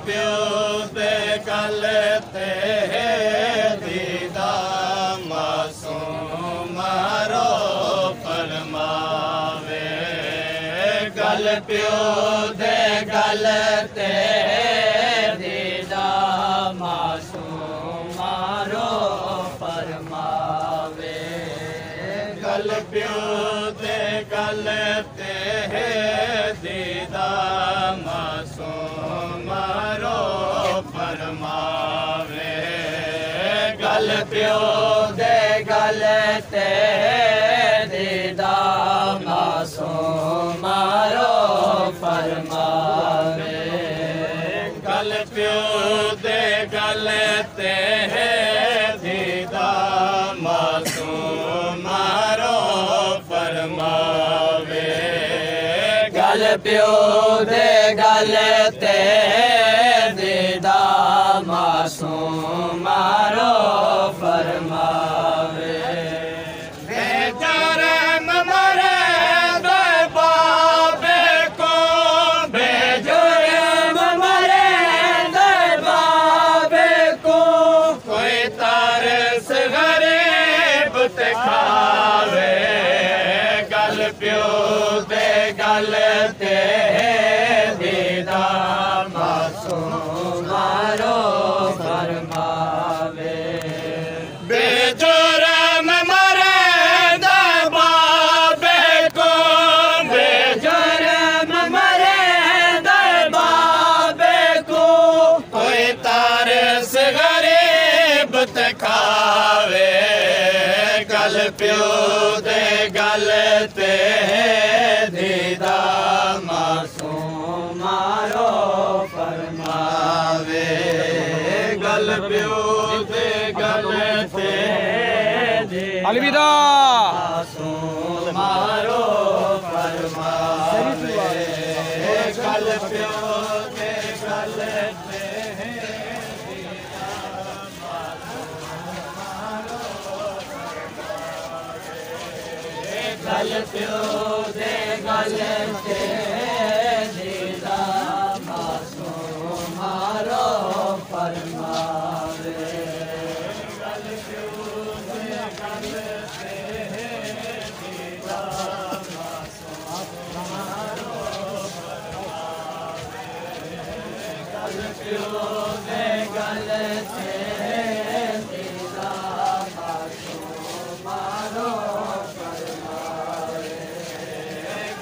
प्यो दे गल ते दीदा मासूम रो फरमावे गल प्यो दे गल ते दीदा मासूम रो फरमावे गल प्यो दे गल ते दीदा मासूम रो फरमावे गल प्यो दे गल ते दीदा मासूम रो फरमावे गल प्यो दे गल ते दीदा मासूम रो फरमावे गल प्यो दे गल ते दीदा मासूम रो फरमावे बेजरम मरे दे बाबे को बेजरम मरे दे बाबे को कोई तरस गरीब ते खावे गल प्यो दे गल ते दीदा मासूम रो फरमावे बेजुर्म मरे दे बाबे को बेजुर्म मरे दे बाबे को कोई तरस गरीब ते खावे गल प्यो दे गल ते दीदा मासूम रो फरमावे गल प्यो दे गल ते अलविदा मासूम रो फरमावे गल प्यो दे गल ते गल प्यो दे गल ते दीदा मासूम रो फरमावे गल प्यो दे गल ते दीदा मासूम रो फरमावे गल प्यो दे गल ते दीदा मासूम रो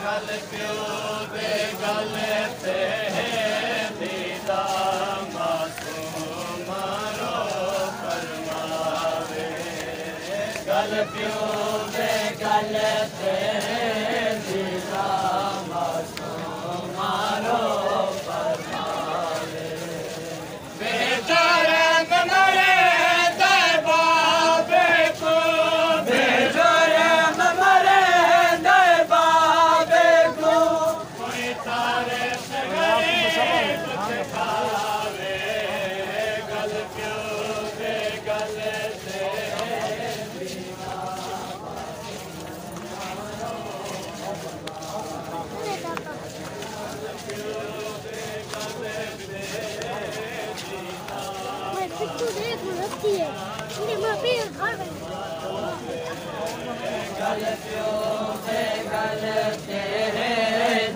गल प्यो दे गल ते दीदा मासूम रो फरमावे गल प्यो दे गल ते दीदा मासूम रो फरमावे बेचारम मरे दे बाबे को बेचारम मरे दे बाबे को कोई तारस गरीब ते खावे गल प्यो दे गल ते दीदा गल प्यो दे गल ते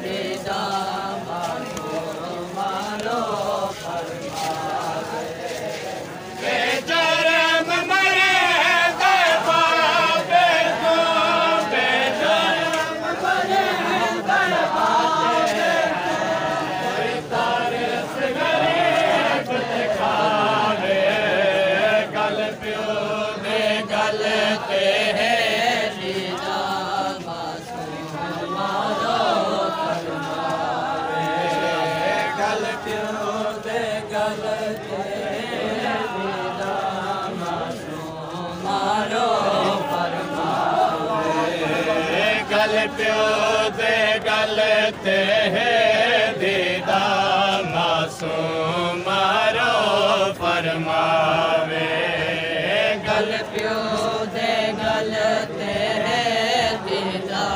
दीदा मासूम रो फरमावे बेजरम मरे दे बाबे को बेजरम मरे दे बाबे कोई तरस गरीब ते खावे गल प्यो दे गल ते दीदा मासूम रो फरमावे गल प्यो दे गल ते दीदा मासूम रो फरमावे गल प्यो दे गल ते दीदा मासूम रो फरमावे गल प्यो दे गल ते दीदा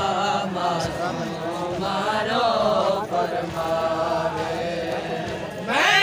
मासूम रो फरमावे मैं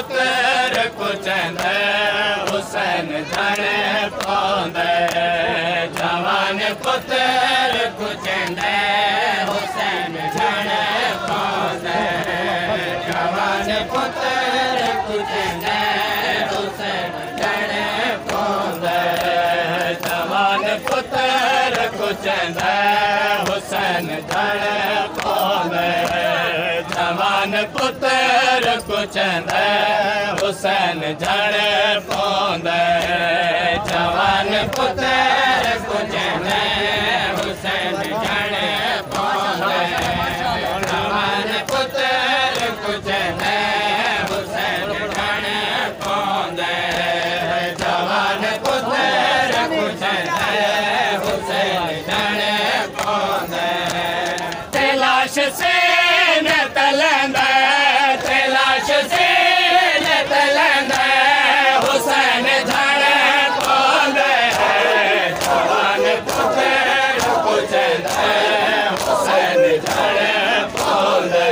पुत्र कुचंदे हुसैन झणे पौंदे जवान पुत्र कुचंदे हुसैन झणे पौंदे जवान पुत्र कुचंदे हुसैन झणे पौंदे जवान पुत्र कुचंदे हुसैन झणे पौंदे जवान पुत्र कुचंदे हुसैन झणे पौंदे जवान पुत्र कुचंदे हुसैन झणे पौंदे जवान पुत्र कुचंदे हुसैन झणे पौंदे जवान पुत्र कुचंदे हुसैन झणे पौंदे तलाश से तलंदे तलाश से तलंदे हुसैन झणे पौंदे जवान पुत्र कुचंदे हुसैन झणे पौंदे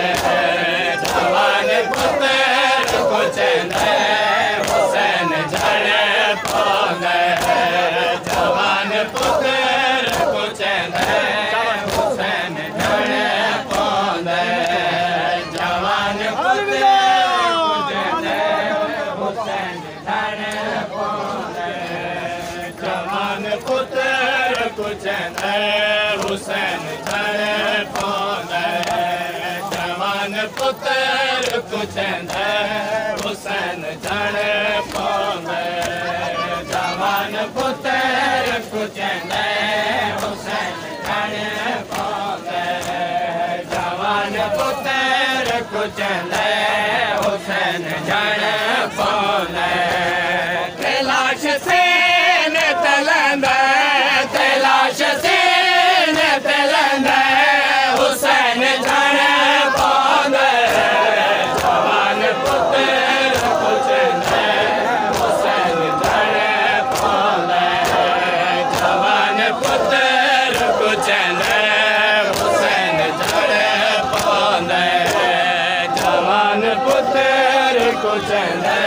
जवान पुत्र कुचंदे हुसैन झणे पौंदे जवान पुत्र कुचंदे हुसैन झणे पौंदे जवान पुत्र कुचंदे हुसैन झणे पौंदे जवान पुत्र कुचंदे हुसैन झणे पौंदे जवान पुत्र कुचंदे हुसैन झणे पौंदे जवान पुत्र कुचंदे हुसैन झणे पौंदे जवान पुत्र कुचंदे हुसैन झणे पौंदे तलाश से तलंदे तलाश से तलंदे हुसैन झणे पौंदे जवान पुत्र कुचंदे हुसैन झणे पौंदे जवान पुत्र कुचंदे हुसैन झणे पौंदे जवान पुत्र कुचंदे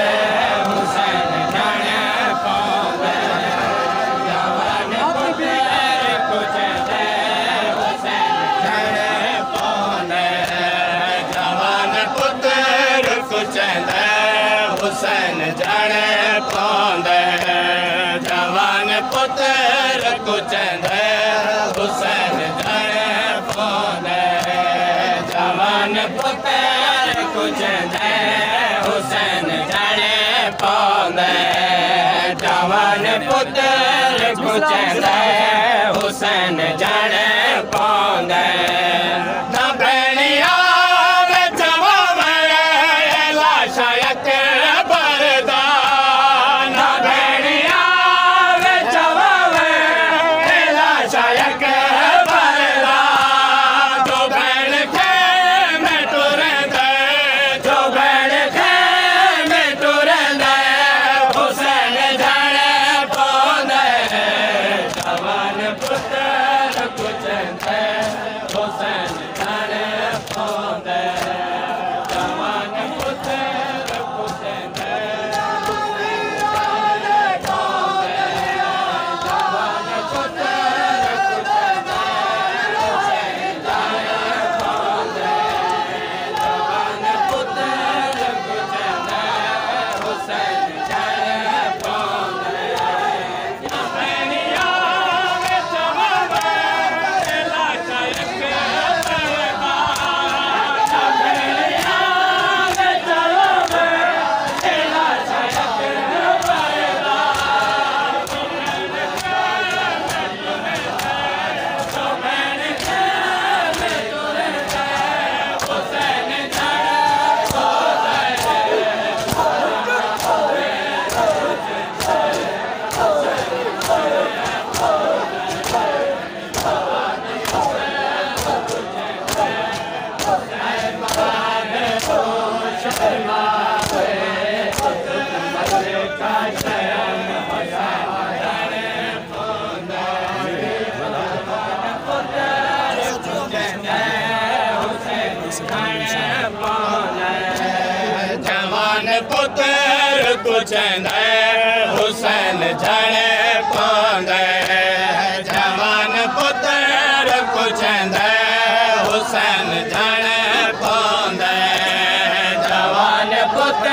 हुसैन झणे पौंदे जवान पुत्र कुचंदे हुसैन झणे पौंदे जवान पुत्र कुचंदे हुसैन झणे पौंदे जवान पुत्र कुचंदे हुसैन झणे पौंदे जवान पुत्र कुचंदे हुसैन झणे पौंदे जवान पुत्र कुचंदे हुसैन झणे पौंदे ना भेणिया लाशायक बरदा ना भेणिया लाशायक बरदा जो भेण खे में टुरंदे जो भेण खे में टुरंदे हुसैन झणे पौंदे जवान पुत्र कुचंदे हुसैन झणे पौंदे जवान पुत्र कुचंदे जवान पुत्र कुचंदे हुसैन झणे पौंदे जवान पुत्र कुचंदे हुसैन झणे पौंदे भेणिया लाशायक बरदा भेणिया लाशायक बरदा जो भेण खे में टुरंदे हुसैन झणे पौंदे जवान पुत्र कुचंदे हुसैन झड़े पौंदे जवान पुत्र कुचंदे हुसैन झड़े पौंदे जवान पुत्र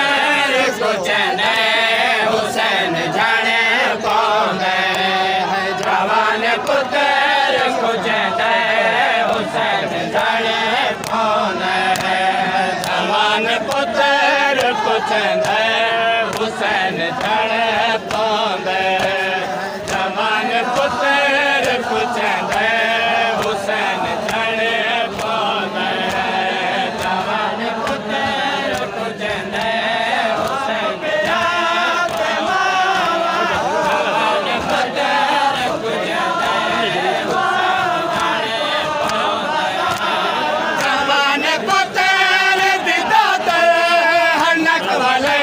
कुचंदे हुसैन झड़े पौंदे जवान पुत्र कुचंदे हुसैन झड़े पौंदे जवान पुत्र कुचंदे हुसैन झड़े पौंदे जवान पुत्र कुचंदे हुसैन झड़े पौंदे जवान पुत्र कुचंदे हुसैन झड़े जवान पुत्र कुचंदे जवान पुत्र दिदात हनक वाले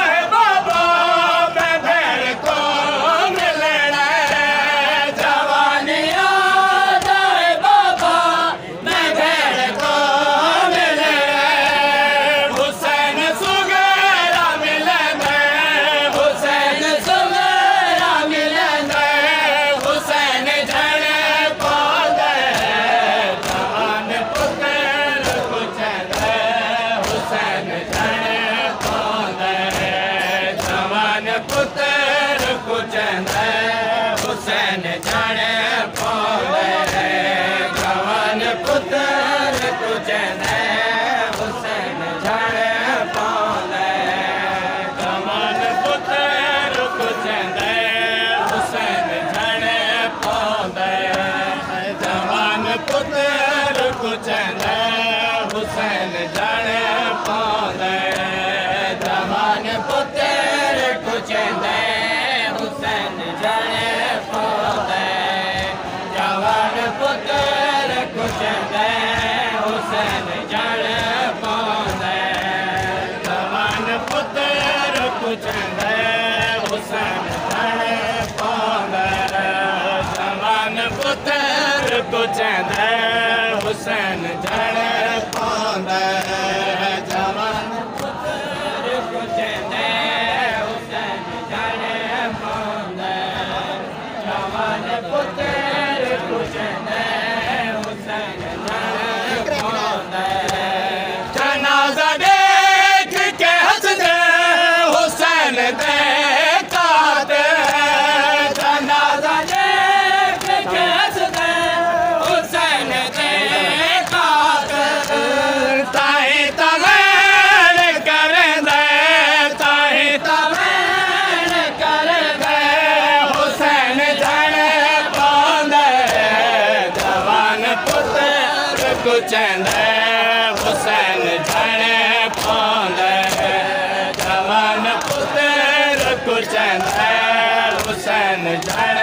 हुसैन झड़े पौंदे जवान पुत्र कुचंदे हुसैन झड़े पौंदे जवान पुत्र कुचंदे हुसैन झड़े पौंदे जवान पुत्र कुचंदे हुसैन झड़े पौंदे जवान पुत्र कुचंदे हुसैन झड़े पौंदे जवान पुत्र कुचंदे हुसैन झड़े पौंदे जवान पुत्र कुचंदे हुसैन झड़े पौंदे जवान पुत्र कुचंदे हुसैन झड़े पौंदे जवान पुत्र कुचंदे हुसैन झड़े पौंदे जवान पुत्र कुचंदे हुसैन झड़े पौंदे जनाजा देख के हंसदे हुसैन दे काते जनाजा देख के हंसदे हुसैन दे काते ताई तमैन करदे ताई तमैन करदे हुसैन झड़े पौंदे जवान पुत्र कुचंदे हुसैन झड़े पौंदे जय